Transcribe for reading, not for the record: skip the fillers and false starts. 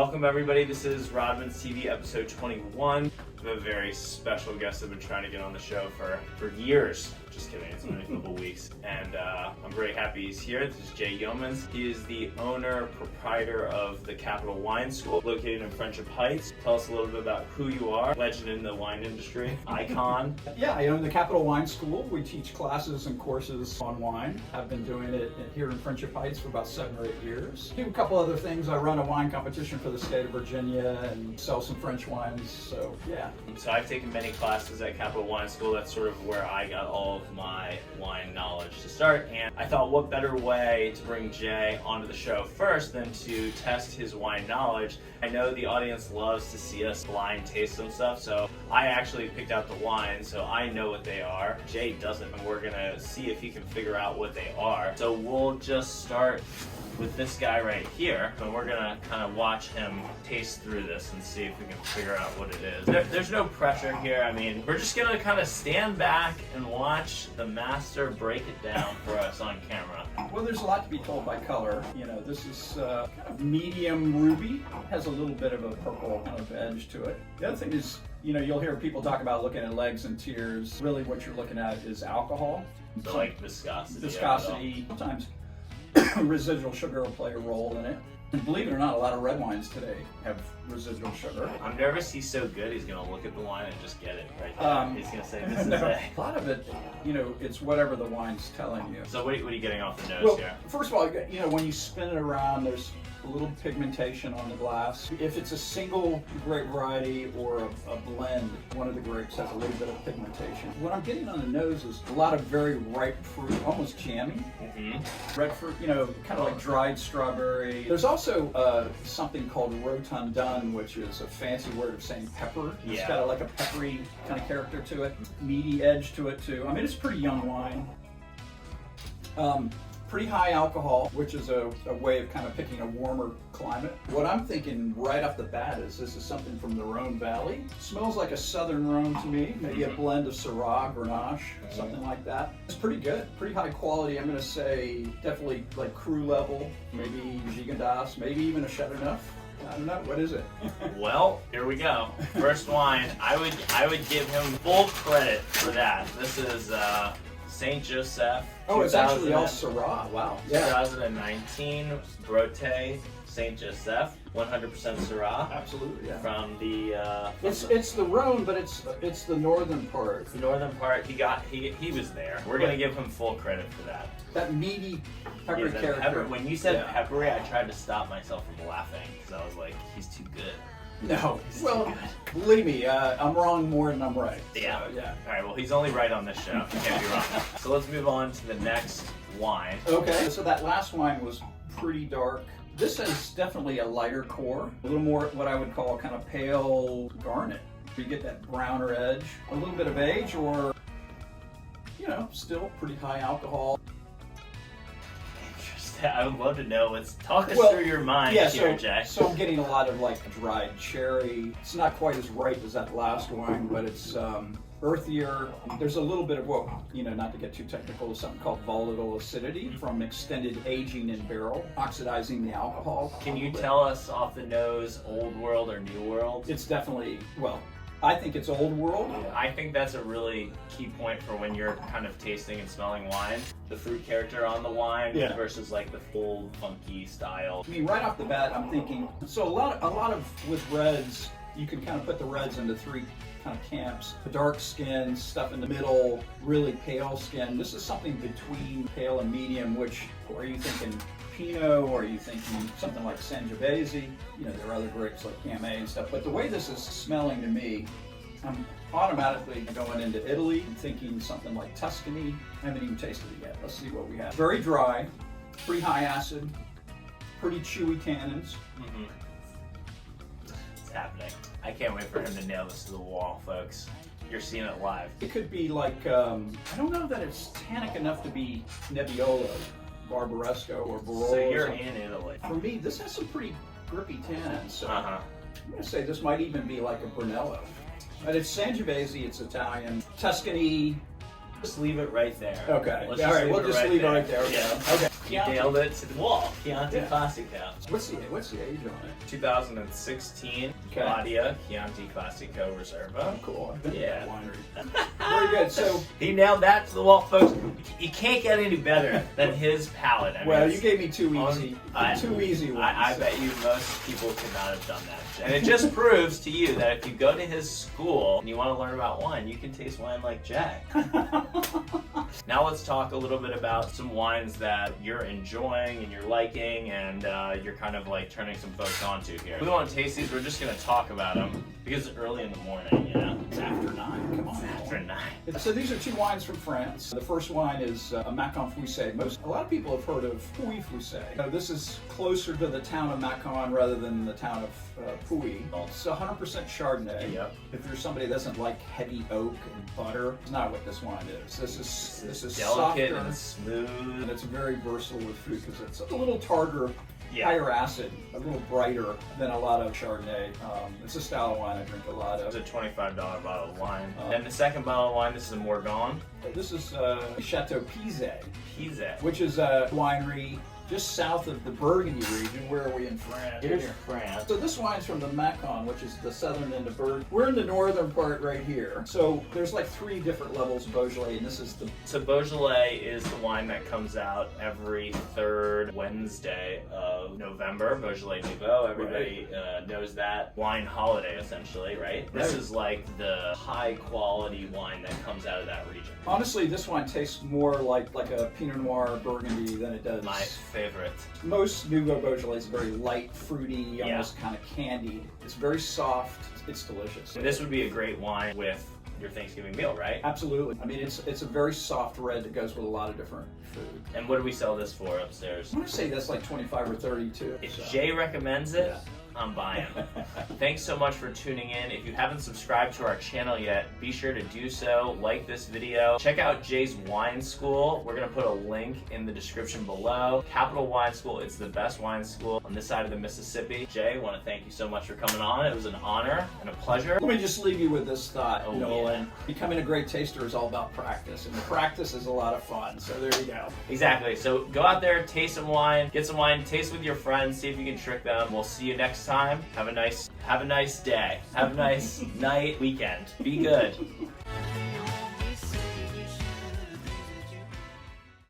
Welcome everybody, this is Rodman's TV episode 21. We have a very special guest I've been trying to get on the show for years. Just kidding, it's only a couple weeks. And I'm very happy he's here. This is Jay Youmans. He is the owner, proprietor of the Capital Wine School, located in Friendship Heights. Tell us a little bit about who you are, legend in the wine industry, icon. Yeah, I own the Capital Wine School. We teach classes and courses on wine. I've been doing it here in Friendship Heights for about 7 or 8 years. I do a couple other things. I run a wine competition for the state of Virginia and sell some French wines, so yeah. So I've taken many classes at Capital Wine School. That's sort of where I got all of my wine knowledge to start, and I thought what better way to bring Jay onto the show first than to test his wine knowledge. I know the audience loves to see us blind taste some stuff, so I actually picked out the wine so I know what they are. Jay doesn't, and we're gonna see if he can figure out what they are. So we'll just start with this guy right here, and we're gonna kind of watch him taste through this and see if we can figure out what it is. There's no pressure here. I mean, we're just gonna kind of stand back and watch the master break it down for us on camera. Well, there's a lot to be told by color. You know, this is kind of medium ruby. Has a little bit of a purple kind of edge to it. The other thing is, you know, you'll hear people talk about looking at legs and tears. Really what you're looking at is alcohol. So like viscosity. Viscosity. Sometimes residual sugar will play a role in it. And believe it or not, a lot of red wines today have residual sugar. I'm nervous he's so good, he's going to look at the wine and just get it right there. He's going to say, this is it. A lot of it, you know, it's whatever the wine's telling you. So what are you getting off the nose here? First of all, you know, when you spin it around, there's a little pigmentation on the glass. If it's a single grape variety or a blend, one of the grapes has a little bit of pigmentation. What I'm getting on the nose is a lot of very ripe fruit, almost jammy. Red fruit, you know, kind of like dried strawberry. There's also something called rotundun, which is a fancy word of saying pepper. It's got like a peppery kind of character to it, meaty edge to it too. I mean, it's a pretty young wine. Pretty high alcohol, which is a way of kind of picking a warmer climate. What I'm thinking right off the bat is this is something from the Rhone Valley. Smells like a southern Rhone to me, maybe a blend of Syrah, Grenache, something like that. It's pretty good, pretty high quality. I'm gonna say definitely like cru level, maybe Gigondas, maybe even a Chateauneuf. I don't know, what is it? Well, here we go. First wine. I would give him full credit for that. This is Saint Joseph. Oh, it's actually all Syrah. Wow. Yeah. 2019 Brote Saint Joseph, 100% Syrah. Absolutely. Yeah. From the. It's the Rhone, but it's the northern part. The northern part. He was there. We're gonna give him full credit for that. That meaty peppery character. When you said peppery, I tried to stop myself from laughing because I was like, he's too good. No, well, believe me, I'm wrong more than I'm right. Yeah. So, yeah. All right, well, he's only right on this show. He can't be wrong. So let's move on to the next wine. Okay, so that last wine was pretty dark. This is definitely a lighter core, a little more what I would call kind of pale garnet. You get that browner edge, a little bit of age, or, you know, still pretty high alcohol. I would love to know. Talk us through your mind here, Jack. So I'm getting a lot of like dried cherry. It's not quite as ripe as that last wine, but it's earthier. There's a little bit of what, you know, not to get too technical, something called volatile acidity from extended aging in barrel, oxidizing the alcohol. Can you tell us off the nose, old world or new world? It's definitely, well, I think it's old world. I think that's a really key point for when you're kind of tasting and smelling wine. The fruit character on the wine versus like the full funky style. I mean, right off the bat, I'm thinking, so a lot of with reds, you can kind of put the reds into 3 kind of camps. The dark skin, stuff in the middle, really pale skin. This is something between pale and medium, which, are you thinking Pinot, or are you thinking something like Sangiovese? You know, there are other grapes like Gamay and stuff, but the way this is smelling to me, I'm automatically going into Italy and thinking something like Tuscany. I haven't even tasted it yet. Let's see what we have. Very dry, pretty high acid, pretty chewy tannins. It's happening. I can't wait for him to nail this to the wall, folks. You're seeing it live. It could be like, I don't know that it's tannic enough to be Nebbiolo, Barbaresco, or Barolo. So you're in Italy. For me, this has some pretty grippy tannins. So I'm going to say this might even be like a Brunello. But it's Sangiovese, it's Italian. Tuscany. Just leave it right there. Okay. Let's all right, we'll just leave it right there. Yeah. Okay. You nailed it to the wall. Chianti Yeah. Classico. What's the age on it? 2016 Okay. Claudia Chianti Classico Reserva. Oh, cool. I've been to Yeah. that winery. Very good. So, He nailed that to the wall, folks. You can't get any better than his palate. I mean, well, it's- you gave me two on- easy I- ones. I so. bet you most people could not have done that. And it just proves to you that if you go to his school and you want to learn about wine, you can taste wine like Jay. Now let's talk a little bit about some wines that you're enjoying and you're liking and you're kind of like turning some folks onto here. We don't want to taste these, we're just going to talk about them because it's early in the morning, you know? It's after 9. Come on. After 9. So these are two wines from France. The first wine is a Macon Foussé. A lot of people have heard of Puy Foussé. This is closer to the town of Macon rather than the town of Puy. It's 100% Chardonnay. Yep. If there's somebody that doesn't like heavy oak and butter, it's not what this wine is. This is Delicate softer, and smooth. and it's very versatile with food because it's a little tartar, Yeah. higher acid, a little brighter than a lot of Chardonnay. It's a style of wine I drink a lot It's of. a $25 bottle of wine. Oh. And the second bottle of wine, this is a Morgon. This is Chateau Pizet, Pizet. which is a winery just south of the Burgundy region. Where are we in France? Here's France. So this wine's from the Macon, which is the southern end of Burgundy. We're in the northern part right here. So there's like 3 different levels of Beaujolais, and this is the So Beaujolais is the wine that comes out every third Wednesday of November. Beaujolais Nouveau, everybody knows that. Wine holiday, essentially, right? This Right. is like the high quality wine that comes out of that region. honestly, this wine tastes more like a Pinot Noir Burgundy than it does. My favorite. Most Nouveau Beaujolais is very light, fruity, almost kind of candied. It's very soft. It's delicious. And this would be a great wine with your Thanksgiving meal, right? Absolutely. I mean, it's a very soft red that goes with a lot of different food. And what do we sell this for upstairs? I want to say that's like 25 or 30 too. If so. Jay recommends it, Yeah. I'm buying. Thanks so much for tuning in. If you haven't subscribed to our channel yet, be sure to do so. Like this video. Check out Jay's Wine School. We're going to put a link in the description below. Capital Wine School. It's the best wine school on this side of the Mississippi. Jay, I want to thank you so much for coming on. It was an honor and a pleasure. Let me just leave you with this thought, Oh, Nolan. yeah. Becoming a great taster is all about practice, and the practice is a lot of fun. So there you go. Exactly. So go out there, taste some wine, get some wine, taste with your friends, see if you can trick them. We'll see you next time. Have a nice day. Have a nice night, weekend. Be good.